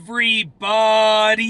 everybody!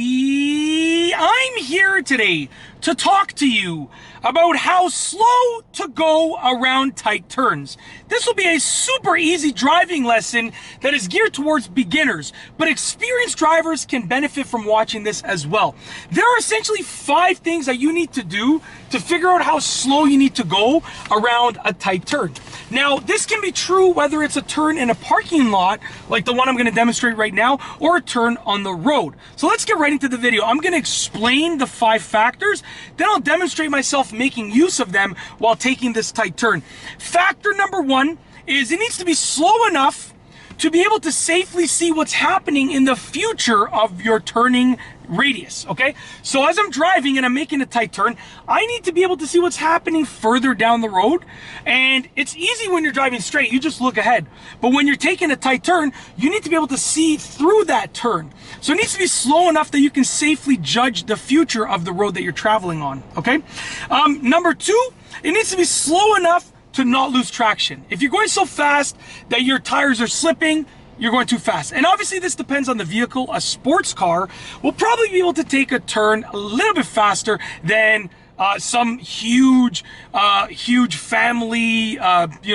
I'm here today to talk to you about how slow to go around tight turns. This will be a super easy driving lesson that is geared towards beginners, but experienced drivers can benefit from watching this as well. There are essentially 5 things that you need to do to figure out how slow you need to go around a tight turn. Now, this can be true whether it's a turn in a parking lot, like the one I'm going to demonstrate right now, or a turn on the road. So let's get right into the video. I'm going to explain the 5 factors, then I'll demonstrate myself making use of them while taking this tight turn. Factor number 1 is it needs to be slow enough to be able to safely see what's happening in the future of your turning radius, okay? So as I'm driving and I'm making a tight turn, I need to be able to see what's happening further down the road. And it's easy when you're driving straight, you just look ahead. But when you're taking a tight turn, you need to be able to see through that turn. So it needs to be slow enough that you can safely judge the future of the road that you're traveling on, okay? Number 2, it needs to be slow enough to not lose traction. If you're going so fast that your tires are slipping, you're going too fast. And obviously this depends on the vehicle. A sports car will probably be able to take a turn a little bit faster than some huge family,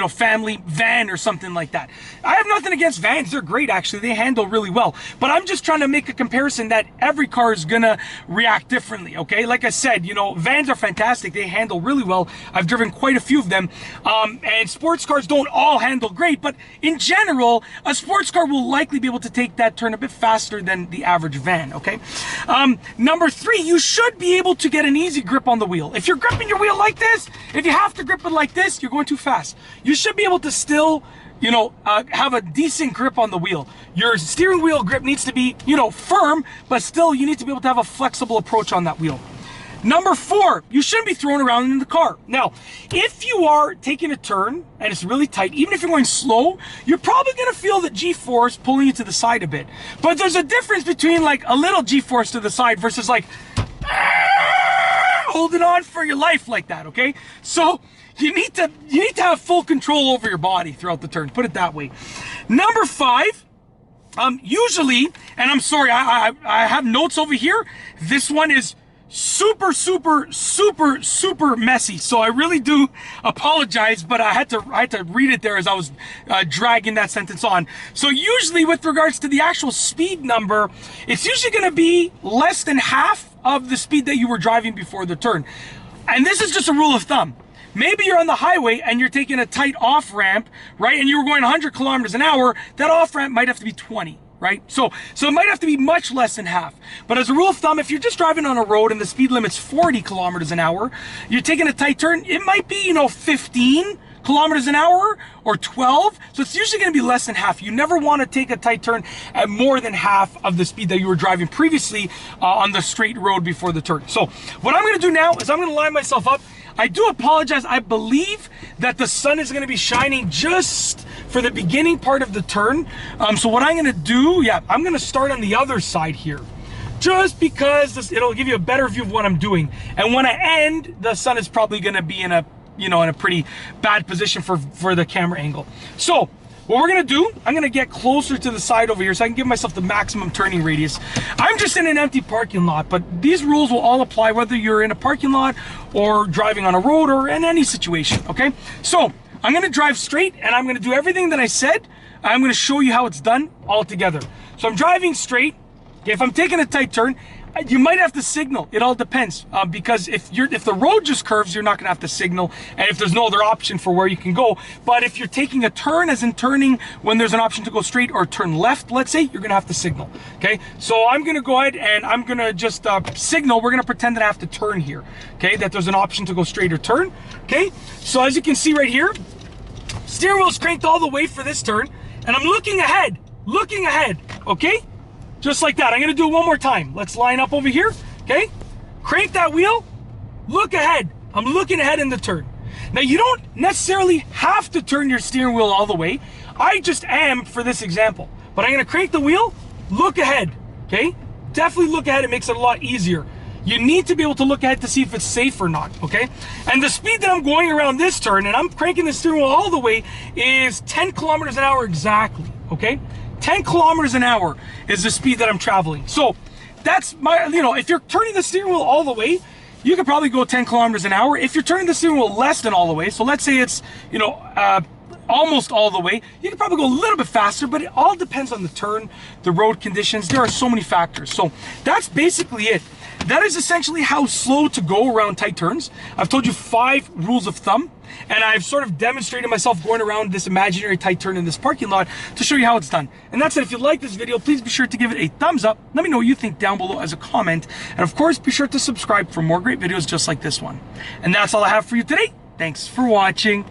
family van or something like that. I have nothing against vans. They're great, actually. They handle really well. But I'm just trying to make a comparison that every car is gonna react differently, okay? Like I said, vans are fantastic. They handle really well. I've driven quite a few of them. And sports cars don't all handle great, but in general, a sports car will likely be able to take that turn a bit faster than the average van, okay? Number 3, you should be able to get an easy grip on the wheel. If you're gripping your wheel like this, if you have to grip it like this, you're going too fast. You should be able to still, have a decent grip on the wheel. Your steering wheel grip needs to be, firm, but still you need to be able to have a flexible approach on that wheel. Number 4, you shouldn't be thrown around in the car. Now, if you are taking a turn and it's really tight, even if you're going slow, you're probably going to feel the G-force pulling you to the side a bit. But there's a difference between like a little G-force to the side versus like holding on for your life like that, okay? So you need to have full control over your body throughout the turn, put it that way. Number 5, usually, and I'm sorry, I have notes over here. This one is super messy, so I really do apologize, but I had to read it there as I was dragging that sentence on. So usually with regards to the actual speed number, it's usually going to be less than half of the speed that you were driving before the turn. And this is just a rule of thumb. Maybe you're on the highway and you're taking a tight off ramp, right? And you were going 100 kilometers an hour. That off ramp might have to be 20. Right? So it might have to be much less than half. But as a rule of thumb, if you're just driving on a road and the speed limit's 40 kilometers an hour, you're taking a tight turn, it might be, 15 kilometers an hour or 12. So it's usually going to be less than half. You never want to take a tight turn at more than half of the speed that you were driving previously on the straight road before the turn. So what I'm going to do now is I'm going to line myself up. I do apologize. I believe that the sun is going to be shining just for the beginning part of the turn. So what I'm going to do, I'm going to start on the other side here, just because it'll give you a better view of what I'm doing. And when I end, the sun is probably going to be in a pretty bad position for the camera angle. So what we're going to do, I'm going to get closer to the side over here so I can give myself the maximum turning radius. I'm just in an empty parking lot, but these rules will all apply whether you're in a parking lot or driving on a road or in any situation, okay? So I'm going to drive straight and I'm going to do everything that I said. I'm going to show you how it's done all together. So I'm driving straight. Okay, if I'm taking a tight turn, you might have to signal. It all depends, because if the road just curves, you're not going to have to signal, and if there's no other option for where you can go. But if you're taking a turn, as in turning when there's an option to go straight or turn left, let's say, you're going to have to signal. Okay, so I'm going to go ahead and I'm going to just signal. We're going to pretend that I have to turn here. Okay, that there's an option to go straight or turn. Okay, so as you can see right here, steering wheel is cranked all the way for this turn, and I'm looking ahead. Okay. Just like that. I'm going to do it one more time. Let's line up over here, okay? Crank that wheel, look ahead. I'm looking ahead in the turn. Now, you don't necessarily have to turn your steering wheel all the way. I just am for this example. But I'm going to crank the wheel, look ahead, okay? Definitely look ahead. It makes it a lot easier. You need to be able to look ahead to see if it's safe or not, okay? And the speed that I'm going around this turn, and I'm cranking the steering wheel all the way, is 10 kilometers an hour exactly, okay? 10 kilometers an hour is the speed that I'm traveling. So that's my, if you're turning the steering wheel all the way, you could probably go 10 kilometers an hour. If you're turning the steering wheel less than all the way, so let's say it's, almost all the way, you can probably go a little bit faster, but it all depends on the turn, the road conditions. There are so many factors. So that's basically it. That is essentially how slow to go around tight turns. I've told you 5 rules of thumb, and I've sort of demonstrated myself going around this imaginary tight turn in this parking lot to show you how it's done. And that's it. If you like this video, please be sure to give it a thumbs up. Let me know what you think down below as a comment. And of course, be sure to subscribe for more great videos just like this one. And that's all I have for you today. Thanks for watching.